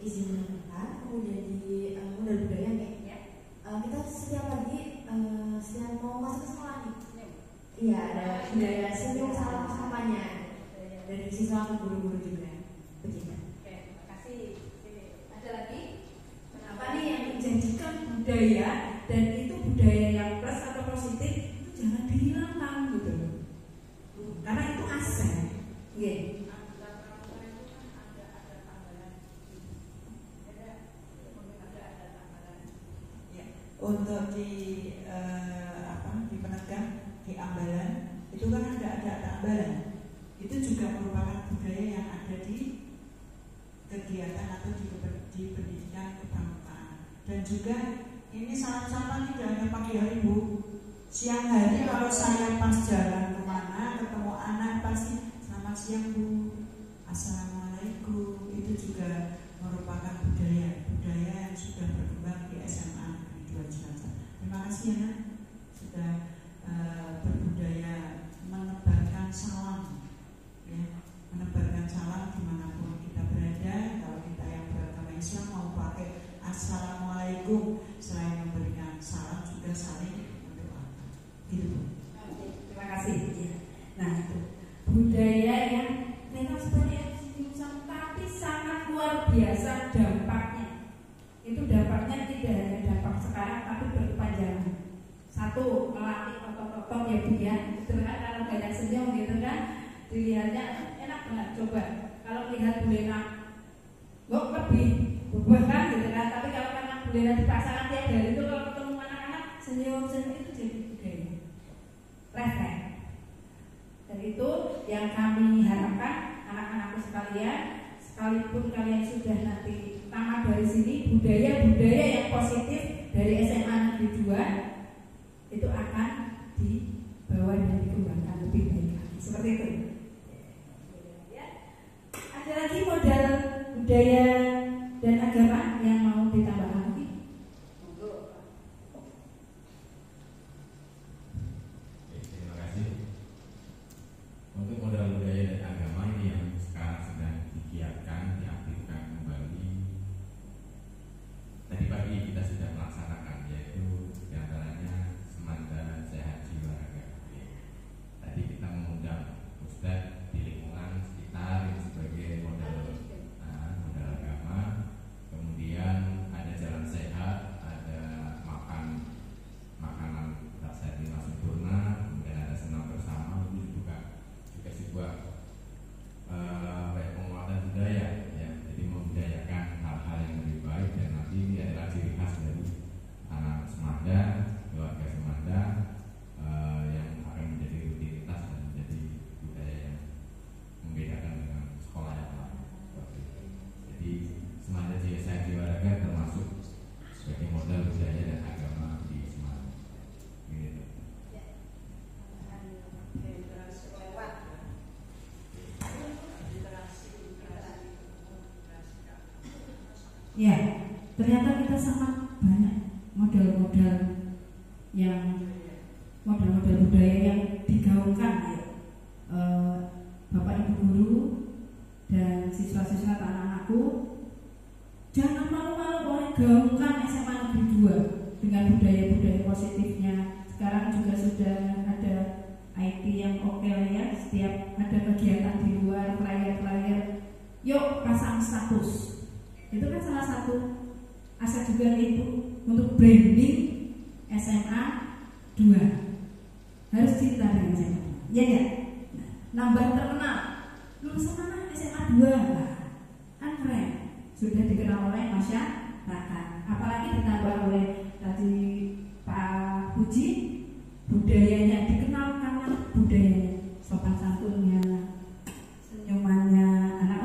Izin menambahkan, kemudian di modal budaya nih ya. Kita setiap pagi setiap mau masuk ke sekolah nih. Iya, ada budaya senyum sama-samanya dari siswa ke guru-guru juga. Begitu. Oke, terima kasih. Ada lagi? Kenapa nih yang menjadikan budaya dan itu budaya yang plus atau positif itu jangan dihilangkan gitu. Karena itu aset. Yeah. Untuk di penegak di Ambalan itu kan ada Ambalan, itu juga merupakan budaya yang ada di kegiatan atau di pendidikan kepramukaan. Dan juga ini salam-salam tidak hanya pagi hari Bu, siang hari kalau saya pas jalan kemana ketemu anak pasti selamat siang Bu, assalamualaikum. Itu juga merupakan budaya yang sudah berkembang di SMA Negeri 2 Cilacap. Terima kasih ya Nak, sudah berbudaya menebarkan salam, ya, menebarkan salam dimanapun kita berada. Kalau kita yang beragama Islam mau pakai assalamualaikum, selain memberikan salam juga saling mendoakan. Gitu. Terima kasih. Nah itu budaya yang memang sebenarnya tapi sangat luar biasa dampaknya. Itu dampaknya tidak hanya dampak sekarang tapi berkepanjangan. Satu, melatih otot-otot ya Bu ya. Itu kan kalau banyak senyum gitu kan, dilihatnya enak banget. Coba kalau lihat Bu Lena, kok lebih berubah kan gitu kan. Tapi kalau memang Bu Lena dipasangkan tiap hari itu kalau ketemu anak-anak senyum itu jadi budaya. Refleks. Dan itu yang kami harapkan anak-anakku sekalian, sekalipun kalian sudah nanti tamat dari sini, budaya-budaya yang positif dari SMA Negeri 2 itu akan dibawa dan dikembangkan lebih baik lagi. Seperti itu. Ya. Ada lagi modal budaya dan agama yang mau ditambahkan lagi? Terima kasih. Untuk modal budaya dan agama ini yang sekarang sedang digiatkan, diaktifkan kembali. Tadi pagi kita sudah melaksanakan, yaitu diantaranya Semanda Sehat Jiwa Raga. Tadi kita mengundang Ustadz di lingkungan sekitar sebagai modal agama. Kemudian ada jalan sehat, ada makanan rasa lima sempurna, kemudian ada senam bersama. Itu juga sebuah penguatan budaya ya, jadi membudayakan hal-hal yang lebih baik. Dan nanti ini adalah ciri khas dari anak Semanda, keluarga Semanda yang akan menjadi rutinitas dan menjadi budaya yang membedakan dengan sekolah yang lain. Jadi Semanda Saya Jiwa Raga termasuk sebagai modal budaya dan agama di Semanda. Ini. Ya, ternyata kita sangat banyak model-model budaya yang digaungkan ya. Bapak Ibu guru dan siswa-siswa anak-anakku, jangan malu-malu gaungkan SMA Negeri 2 dengan budaya-budaya positifnya. Sekarang juga sudah ada IT yang oke ya, setiap ada kegiatan di luar, flyer-flyer, yuk pasang status. Itu kan salah satu aset juga itu untuk branding SMA 2. Harus cinta dengan SMA 2. Iya ya? Nambah terkenal. Lulusan mana SMA 2? Kan keren. Sudah dikenal oleh masyarakat. Apalagi ditambah oleh tadi Pak Puji, budayanya dikenal karena budayanya, sopan santunnya, senyumannya. Anak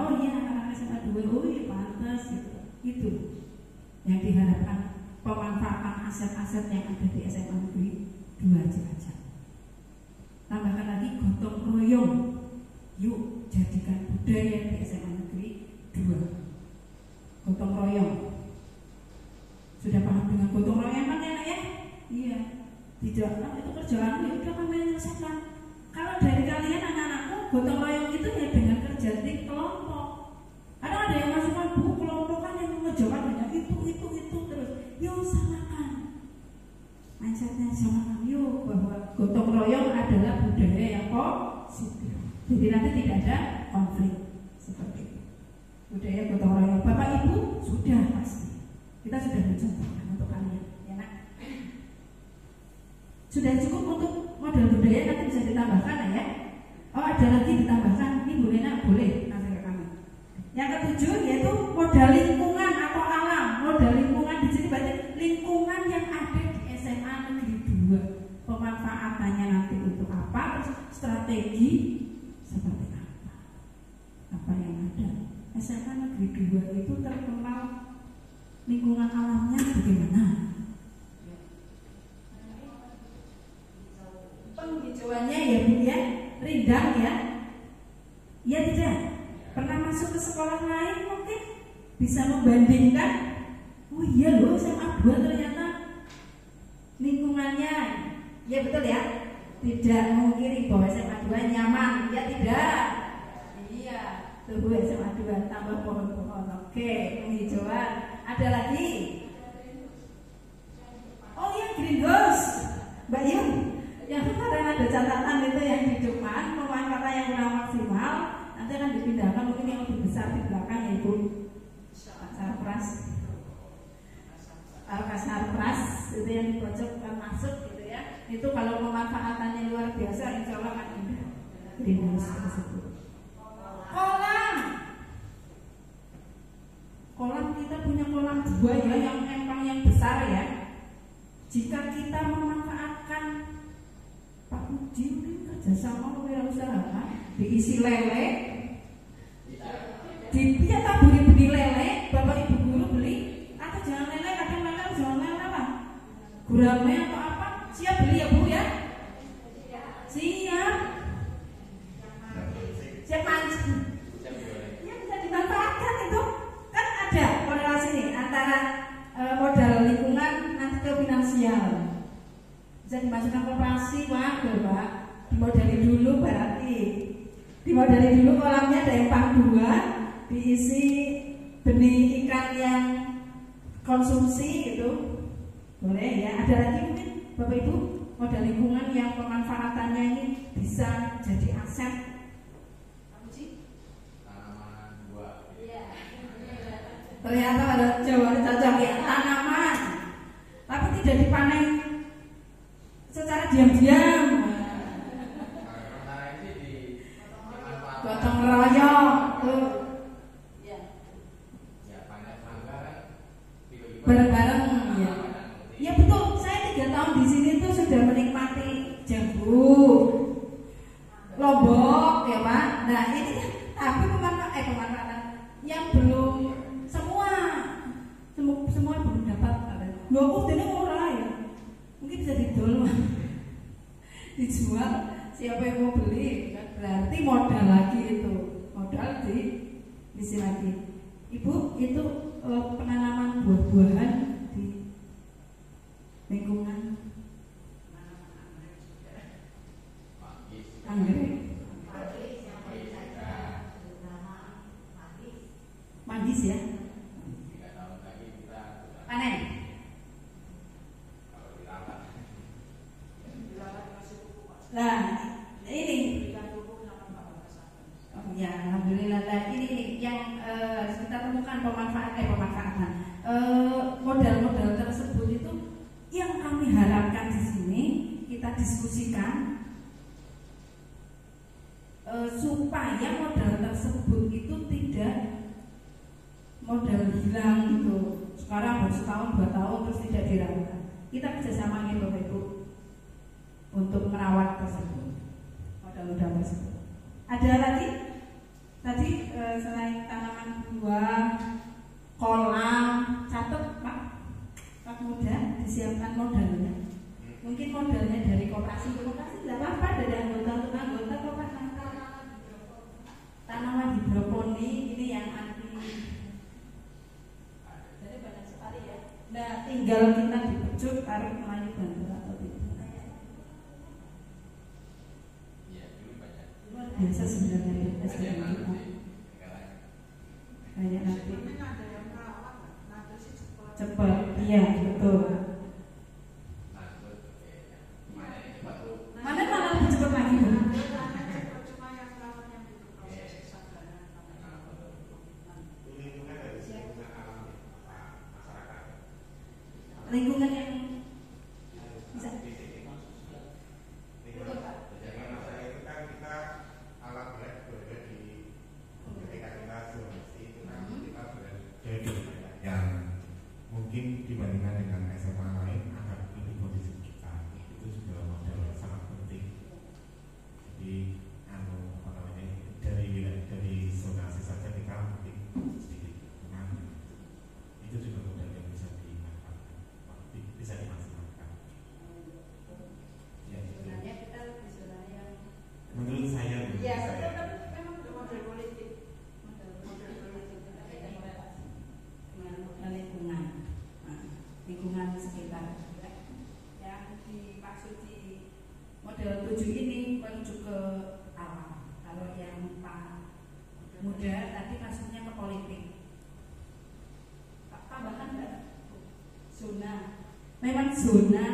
SMA 2, oh iya pantas gitu. Itu yang diharapkan, pemanfaatan aset-aset yang ada di SMA Negeri 2 Cilacap. Tambahkan lagi gotong royong. Yuk jadikan budaya di SMA Negeri 2. Gotong royong. Sudah paham dengan gotong royong kan ya? Iya. Tidak, itu kerjaan ya udah kami menyelesaikan. Kalau dari kalian anak-anakku, gotong royong itu ya dengan kerja tim kelompok. Ada yang masukkan buku kelompokan yang mengerjakan banyak itu terus. Yuk samakan. Mindsetnya samakan yuk bahwa gotong royong adalah budaya yang positif. Jadi nanti tidak ada konflik seperti itu. Budaya gotong royong Bapak Ibu sudah pasti. Kita sudah mencontohkan untuk kalian, ya nak. Sudah cukup untuk model budaya, nanti bisa ditambahkan ya. Oh ada lagi ditambahkan, ini boleh nak, boleh nanti ke kami. Yang ketujuh yaitu modal lingkungan atau alam. Modal lingkungan di sini berarti lingkungan yang ada di SMA Negeri 2. Pemanfaatannya nanti untuk apa? Terus strategi seperti apa yang ada. SMA Negeri 2 itu terkenal lingkungan alamnya bagaimana? Penghijauannya ya Bu ya, rindang ya. Ya tidak. Pernah masuk ke sekolah lain mungkin bisa membandingkan. Oh iya loh, SMA 2 ternyata lingkungannya, ya betul ya. Tidak memungkiri bahwa SMA 2 nyaman, ya tidak. Iya, tuh SMA 2 tambah pohon-pohon. Oke, penghijauan. Ada lagi? Oh ya, greenhouse, Mbak Yun. Yang kemarin ada catatan itu yang di depan, pemanfaatan yang kurang maksimal. Nanti akan dipindahkan mungkin yang lebih besar di belakang yaitu Sarpras. Sarpras itu yang di pojok kan masuk gitu ya. Itu kalau pemanfaatannya luar biasa, insya Allah akan indah. Greenhouse tersebut. Kolam kita punya kolam buaya yang empang yang besar ya. Jika kita memanfaatkan Pak Budi mungkin kerjasama wirausaha diisi lele, dia taburi benih lele, Bapak Ibu guru beli atau jangan lele, kadang lele jangan lele lah, gurame atau apa, siap beli ya Bu ya? Siap mancing, ya bisa dimanfaatkan itu. Kan ada korelasi nih antara modal lingkungan nanti ke finansial. Bisa dimasukkan koperasi, wah Pak. Dimodali dulu berarti. Dimodali dulu kolamnya ada empang 2, diisi benih ikan yang konsumsi gitu. Boleh ya. Ada lagi mungkin Bapak Ibu modal lingkungan yang pemanfaatannya ini bisa jadi aset. Ternyata ada jawaban cocok ya, tanaman, tapi tidak dipanen secara diam-diam. Gotong royong, bareng-bareng ya. Ya betul, saya 3 tahun di sini tuh sudah menikmati jambu, lombok ya Pak. Nah ini tapi pemanfaatan yang belum semua belum dapat. Loh, ini murah ya. Mungkin bisa dijual, dijual. Siapa yang mau beli? Berarti modal lagi itu, modal di sini lagi. Ibu itu penanaman buah-buahan di lingkungan anggrek. Manggis ya. Panen. Nah, ini ya, alhamdulillah. Nah, ini yang kita temukan pemanfaatan. Modal-modal tersebut itu yang kami harapkan di sini kita diskusikan supaya modal tersebut itu tidak modal hilang gitu. Sekarang baru setahun 2 tahun terus tidak dirawat. Kita kerjasama nih Bapak Ibu untuk merawat tersebut, modal-modal tersebut. Ada lagi tadi selain tanaman buah, kolam, catat Pak Muda disiapkan modalnya. Mungkin modalnya dari koperasi tidak apa-apa, dari anggota Pak. Tanaman hidroponik ini yang anti. Jadi banyak sekali ya. Nah, tinggal kita dipecut tarik Melayu Bantul atau tidak. Luar biasa sebenarnya SDM kita. Kayak nanti cepat, iya betul. Mana malah lebih cepat lagi Bu? lingkungan yang bisa. Karena saya itu kan kita alat berada di ketika kita zonasi itu kan kita berada di yang mungkin dibandingkan dengan SMA lain akan lebih kondisi kita, itu juga modal sangat penting. Jadi dari zonasi saja kita mungkin sedikit teman, itu juga modal yang bisa dimanfaatkan, bisa dimaksimalkan. Ya, sebenarnya kita di zona yang menurut saya, ya betul, tapi memang model politik, model politik dengan lingkungan, lingkungan sekitar. Yang dimaksud di model 7 ini menuju ke alam. Kalau yang Pak Muda tadi maksudnya ke politik. Tambahan enggak? Zona. Memang zona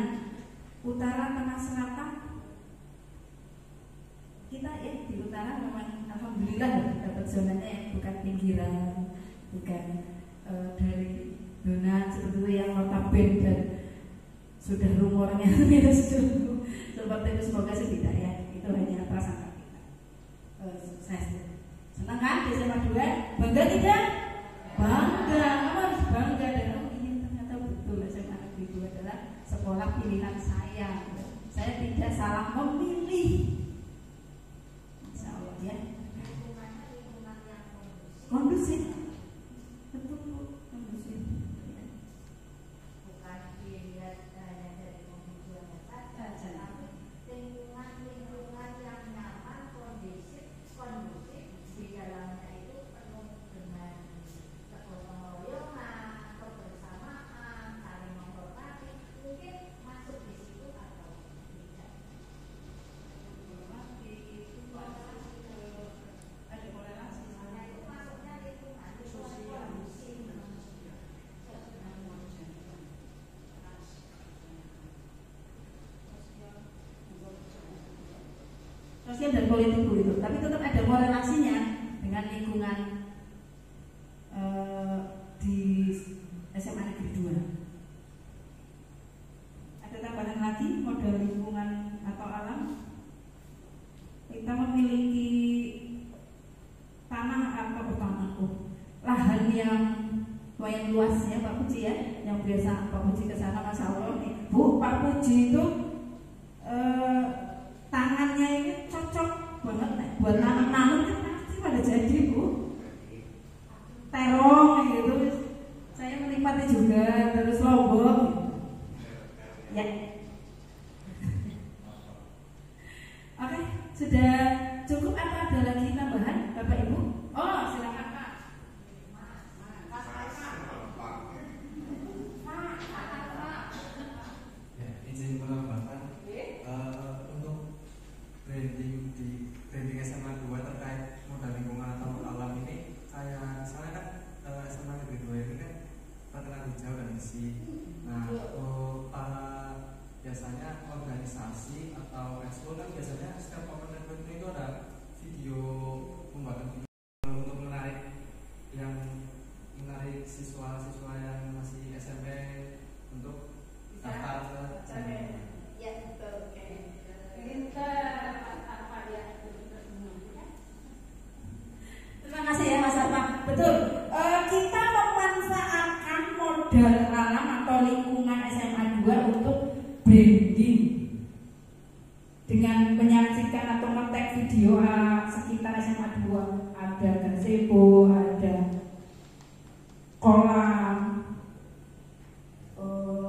utara, tengah, selatan. Kita ya di utara memang alhamdulillah dapat zonanya yang bukan pinggiran, bukan dari zona seperti itu yang notabene dan sudah rumornya seperti itu. Semoga sih tidak ya, itu hanya prasangka kita. Sukses. Senang kan di SMA 2? Bangga tidak? Bangga, kamu harus bangga dan kamu ingin ternyata betul SMA Negeri 2 adalah sekolah pilihan saya. Saya tidak salah memilih. Insya Allah ya. Kondusif. Betul kondusif. bukan dilihat hanya dari pembukuannya saja, tapi lingkungan yang nyaman, kondusif di dalamnya itu penuh dengan kegotong royongan, kebersamaan, saling menghormati. Mungkin masuk di situ atau tidak. Ada korelasi. Itu masuknya lingkungan sosial. Sosial dan politik itu, tapi tetap ada korelasinya dengan lingkungan di SMA Negeri 2. Ada tambahan lagi model lingkungan atau alam. Kita memiliki lahan yang lumayan luas ya Pak Puji ya, yang biasa Pak Puji ke sana Masya Allah nih. Bu, Pak Puji itu tangannya ini cocok banget nih buat nanam-nanam kan pasti pada jadi Bu. Terong gitu, saya menikmati juga, terus lombok ya. Oke, sudah cukup atau ada lagi tambahan Bapak Ibu? Oh silakan Pak. Ya, izin menambahkan untuk branding SMA 2 terkait modal lingkungan atau alam ini, kayak misalnya kan SMA Negeri 2 ini kan terkenal hijau dan bersih. Nah, biasanya organisasi atau ekskul kan biasanya setiap komponen itu ada video, pembuatan video untuk menarik siswa-siswa yang masih SMP untuk daftar ke ya betul. Terima kasih ya Mas Arfa. Betul. Kita memanfaatkan modal alam atau lingkungan SMA 2 untuk branding dengan menyaksikan atau ngetek video sekitar SMA 2. Ada gazebo, ada kolam,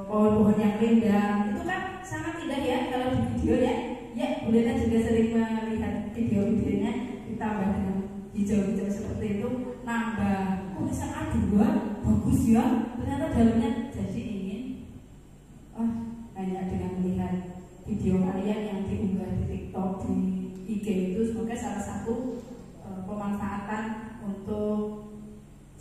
pohon-pohon yang rindang. Itu kan sangat indah ya kalau di video ya. Ya, Bu Lena juga sering melihat video-videonya, ditambah dengan hijau-hijau seperti itu, nambah SMA 2 bagus ya. Ternyata dalamnya jadi ingin hanya dengan melihat video kalian yang diunggah di TikTok, di IG itu semoga salah satu pemanfaatan untuk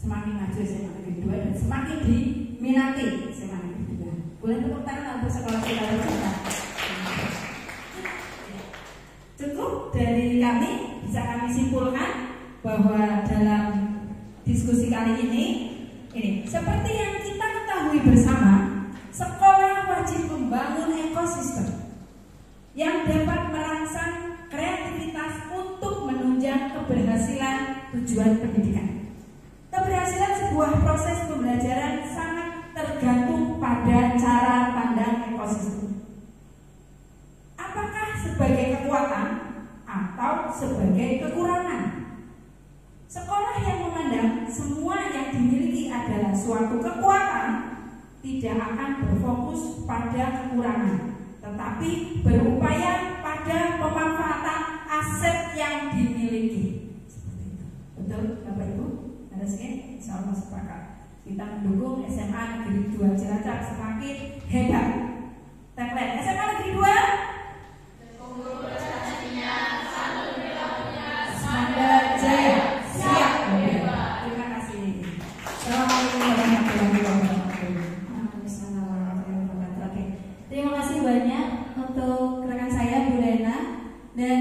semakin maju SMA Negeri 2 dan semakin diminati SMA Negeri 2. Boleh tepuk tangan untuk sekolah kita bersama. Cukup dari kami, bisa kami simpulkan bahwa dalam diskusi kali ini seperti yang kita ketahui bersama sekolah wajib membangun ekosistem yang dapat merangsang kreativitas untuk menunjang keberhasilan tujuan pendidikan. Keberhasilan sebuah proses pembelajaran sangat tergantung pada cara pandang ekosistem. Apakah sebagai kekuatan atau sebagai kekurangan? Sekolah yang memandang semua yang dimiliki adalah suatu kekuatan tidak akan berfokus pada kekurangan, tetapi berupaya pada pemanfaatan aset yang dimiliki. Seperti itu. Betul, Bapak Ibu? Harus ya? Insya Allah sepakat. Kita mendukung SMA Negeri 2 Cilacap semakin hebat. Tagline SMA Negeri 2. Semangat jaya. Siap. Terima kasih. Assalamualaikum warahmatullahi wabarakatuh. Terima kasih banyak untuk rekan saya Bu Lena. Dan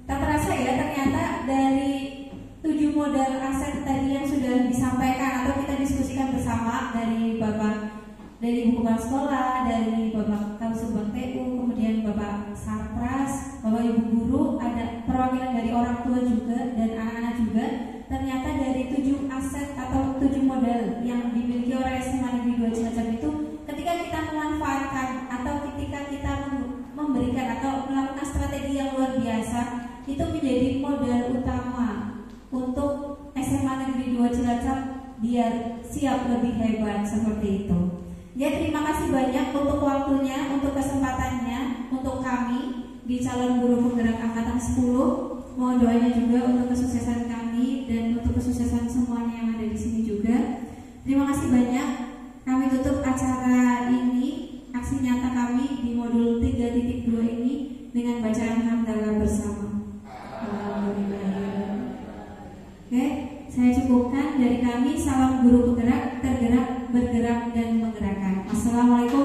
tak terasa ya, ternyata dari 7 modal aset tadi yang sudah disampaikan atau kita diskusikan bersama dari Ibu Kepala Sekolah, dari Bapak Kasubag TU, kemudian Bapak Sarpras, Bapak Ibu Guru, ada perwakilan dari orang tua juga dan anak-anak juga. Ternyata dari 7 aset atau 7 modal yang dimiliki oleh SMA Negeri 2 Cilacap itu, ketika kita memanfaatkan atau ketika kita memberikan atau melakukan strategi yang luar biasa, itu menjadi modal utama untuk SMA Negeri 2 Cilacap biar siap lebih hebat seperti itu. Ya, terima kasih banyak untuk waktunya, untuk kesempatannya, untuk kami di calon guru penggerak angkatan 10. Mohon doanya juga untuk kesuksesan kami dan untuk kesuksesan semuanya yang ada di sini juga. Terima kasih banyak. Kami tutup acara ini, aksi nyata kami di modul 3.2 ini dengan bacaan hamdalah bersama. Oke, saya cukupkan dari kami. Salam guru penggerak, tergerak, bergerak dan menggerakkan. Assalamualaikum